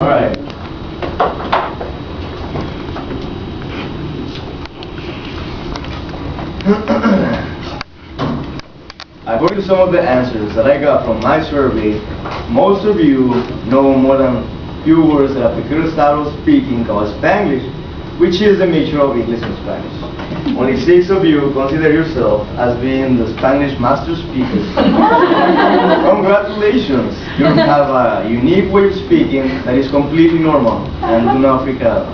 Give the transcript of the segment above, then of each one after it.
Alright. According to some of the answers that I got from my survey, most of you know more than a few words that a peculiar style of speaking called Spanglish, which is a mixture of English and Spanish. Only 6 of you consider yourself as being the Spanish master speakers. Congratulations! You have a unique way of speaking that is completely normal and do not freak out.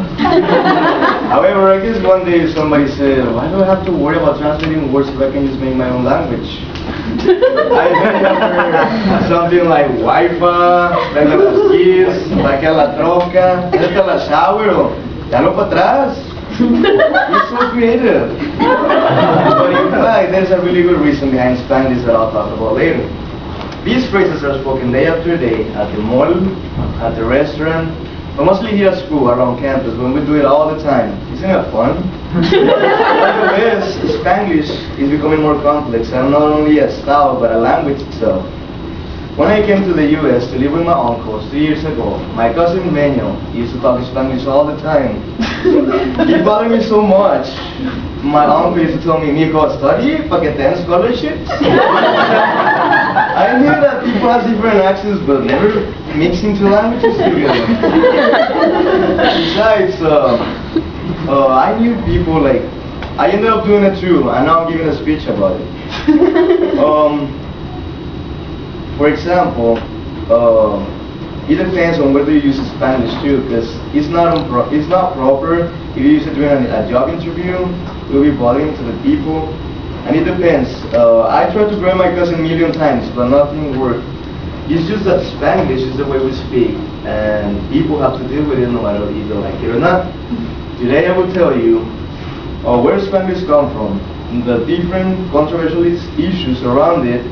However, I guess one day somebody said, why do I have to worry about translating words if I can just make my own language? I heard something like Wi-Fi, like los keys, like la troca, esta la shower, dalo para atrás. It's so creative. But in fact, there's a really good reason behind Spanglish that I'll talk about later. These phrases are spoken day after day at the mall, at the restaurant, but mostly here at school, around campus, when we do it all the time. Isn't it fun? Yes, Spanglish is becoming more complex, and not only a style, but a language itself. When I came to the US to live with my uncles 3 years ago, my cousin Maja used to talk Spanish all the time. It bothered me so much. My uncle used to tell me, Mijo, study para que ten scholarships. I knew that people have different accents, but never mixing two languages together. Besides, I knew people like, I ended up doing it too, and now I'm giving a speech about it. For example, it depends on whether you use Spanish too, because it's not proper. If you use it during a job interview, it will be bothering to the people, and it depends. I tried to grab my cousin a million times, but nothing worked. It's just that Spanglish is the way we speak, and people have to deal with it no matter if they like it or not. Today I will tell you where Spanglish comes from, the different controversial issues around it,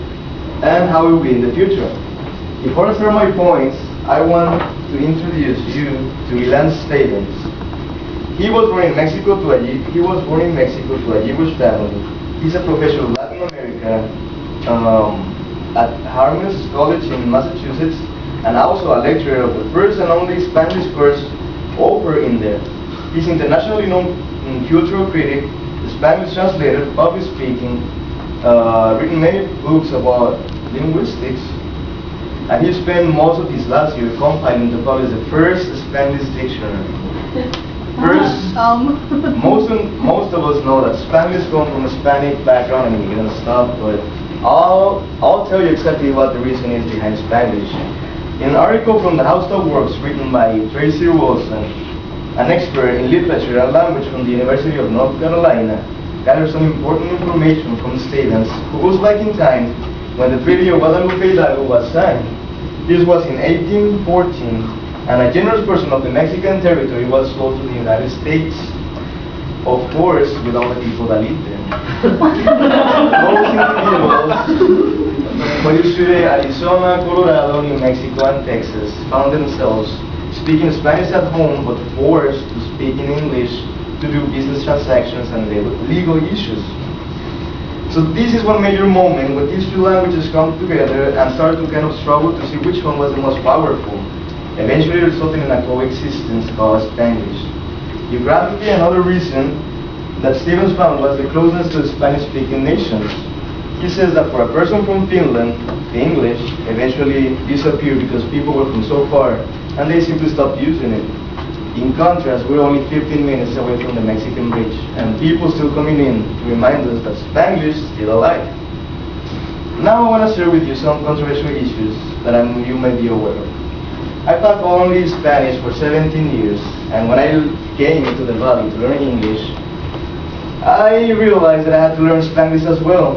and how it will be in the future. Before I start my points, I want to introduce you to Ilan Stevens. He was born in Mexico to a Jewish family. He's a professor of Latin America at Harvard College in Massachusetts, and also a lecturer of the first and only Spanish course offered in there. He's internationally known cultural critic, Spanish translator, public speaking, written many books about linguistics, and he spent most of his last year compiling to publish the first Spanish dictionary. Most of us know that Spanish comes from a Hispanic background and immigrant stuff, but I'll tell you exactly what the reason is behind Spanglish. In an article from the How Stuff Works written by Tracy Wilson, an expert in literature and language from the University of North Carolina, gathered some important information from Stevens, who was back in time when the Treaty of Guadalupe Hidalgo was signed. This was in 1814, and a generous portion of the Mexican territory was sold to the United States. Of course, with all the people that lived there. Those individuals, when you study Arizona, Colorado, New Mexico, and Texas, found themselves speaking Spanish at home, but forced to speak in English to do business transactions and legal issues. So this is one major moment when these two languages come together and start to kind of struggle to see which one was the most powerful, eventually resulting in a coexistence called Spanglish. Geographically, another reason that Stevens found was the closeness to Spanish-speaking nations. He says that for a person from Finland, the English eventually disappeared because people were from so far, and they simply stopped using it. In contrast, we're only 15 minutes away from the Mexican bridge, and people still coming in to remind us that Spanglish is still alive. Now I want to share with you some controversial issues that you may be aware of. I taught only Spanish for 17 years, and when I came into the valley to learn English, I realized that I had to learn Spanglish as well.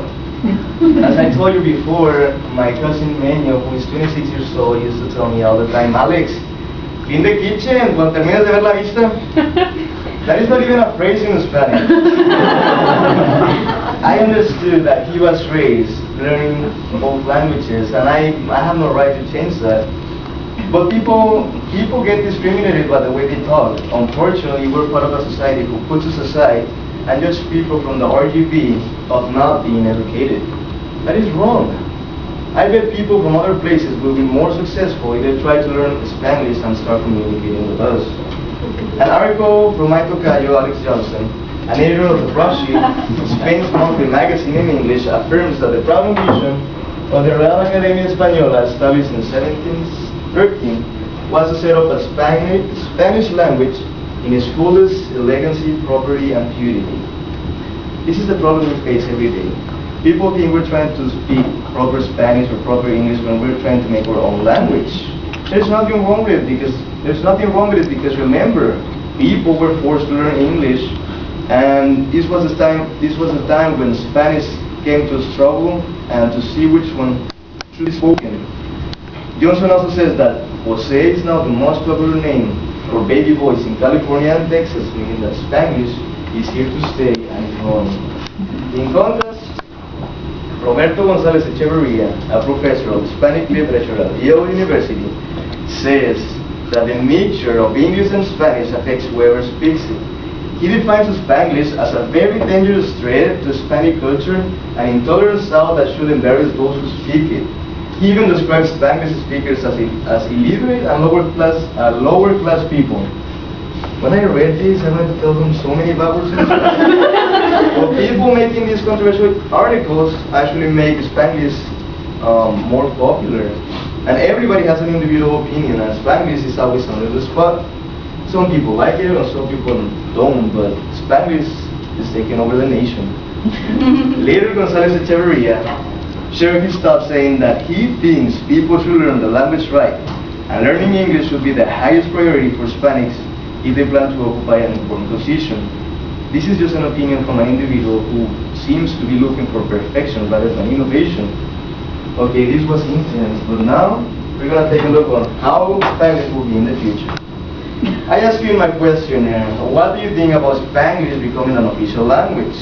As I told you before, my cousin Maja, who is 26 years old, used to tell me all the time, Alex, clean the kitchen cuando termines de ver la vista. That is not even a phrase in Spanish. I understood that he was raised learning both languages, and I have no right to change that. But people get discriminated by the way they talk. Unfortunately, we're part of a society who puts us aside and judge people from the RGB of not being educated. That is wrong. I bet people from other places will be more successful if they try to learn Spanish and start communicating with us. An article from my tocayo, Alex Johnson, an editor of the Brushy, Spain's monthly magazine in English, affirms that the proud vision of the Real Academia Española, established in 1713, was to set up a Spanish language in its fullest elegancy, property, and purity. This is the problem we face every day. People think we're trying to speak proper Spanish or proper English when we're trying to make our own language. There's nothing wrong with it because remember, people were forced to learn English, and this was the time when Spanish came to struggle and to see which one should be spoken. Johnson also says that Jose is now the most popular name for baby boys in California and Texas, meaning that Spanglish is here to stay and is growing. In contrast, Roberto González Echeverría, a professor of Hispanic literature at Yale University, says that the mixture of English and Spanish affects whoever speaks it. He defines Spanglish as a very dangerous threat to Hispanic culture, an intolerant style that should embarrass those who speak it. He even describes Spanglish speakers as illiterate and lower class people. When I read this, I wanted to tell them so many bad words in Spanish. Well, people making these controversial articles actually make Spanglish more popular. And everybody has an individual opinion, and Spanglish is always under the spot. Some people like it, and some people don't, but Spanglish is taking over the nation. Later, González Echeverría shared his thoughts, saying that he thinks people should learn the language right, and learning English should be the highest priority for Hispanics if they plan to occupy an important position. This is just an opinion from an individual who seems to be looking for perfection rather than innovation. Okay, this was intense, but now we're going to take a look on how Spanish will be in the future. I asked you in my questionnaire, what do you think about Spanglish becoming an official language?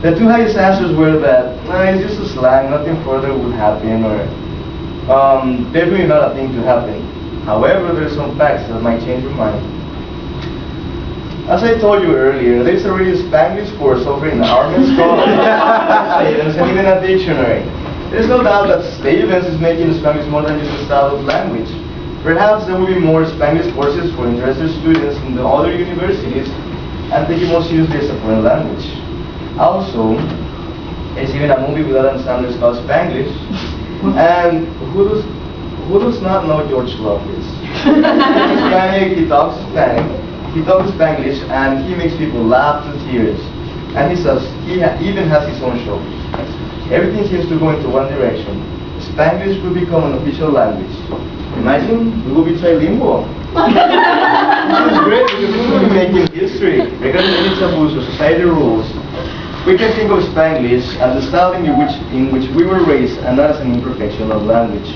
The two highest answers were that it's just a slang, nothing further would happen, or definitely not a thing to happen. However, there are some facts that might change your mind. As I told you earlier, there's already a Spanglish course offering Armin Stevens and even a dictionary. There's no doubt that Stevens is making Spanglish more than just a style of language. Perhaps there will be more Spanglish courses for interested students in the other universities and take it more seriously as a foreign language. Also, there's even a movie with Adam Sandler called Spanglish. And who does not know George Lopez? He's Hispanic, he talks Spanglish, and he makes people laugh to tears. And he even has his own show. Everything seems to go into one direction. Spanglish will become an official language. Imagine, we will be trilingual. This is great because we will be making history. Regarding any taboos or society rules, we can think of Spanglish as the style in which we were raised and not as an imperfection of language.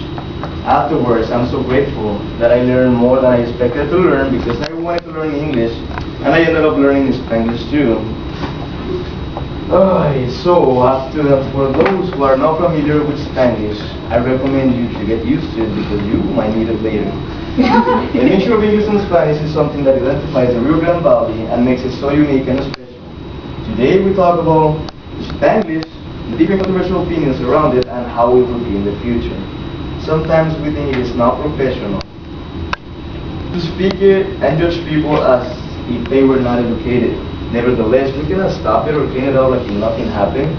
Afterwards, I'm so grateful that I learned more than I expected to learn because I wanted to learn English and I ended up learning Spanglish too. For those who are not familiar with Spanglish, I recommend you to get used to it because you might need it later. The mixture of English and Spanish is something that identifies the Rio Grande Valley and makes it so unique and special. Today we talk about Spanglish, the different controversial opinions around it, and how it will be in the future. Sometimes we think it is not professional to speak it and judge people as if they were not educated. Nevertheless, we cannot stop it or clean it up like if nothing happened.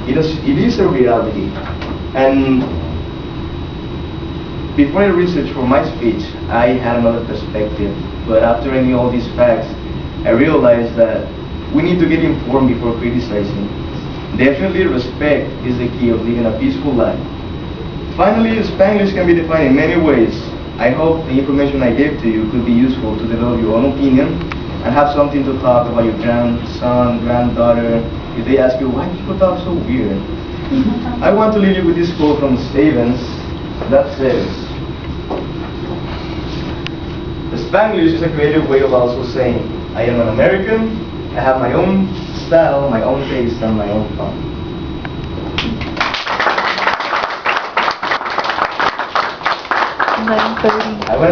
It is a reality. And before I researched for my speech, I had another perspective. But after reading all these facts, I realized that we need to get informed before criticizing. Definitely respect is the key of living a peaceful life. Finally, Spanglish can be defined in many ways. I hope the information I gave to you could be useful to develop your own opinion and have something to talk about your grandson, granddaughter, if they ask you, why do people talk so weird? I want to leave you with this quote from Stevens that says, Spanglish is a creative way of also saying, I am an American, I have my own style, my own taste, and my own fun. I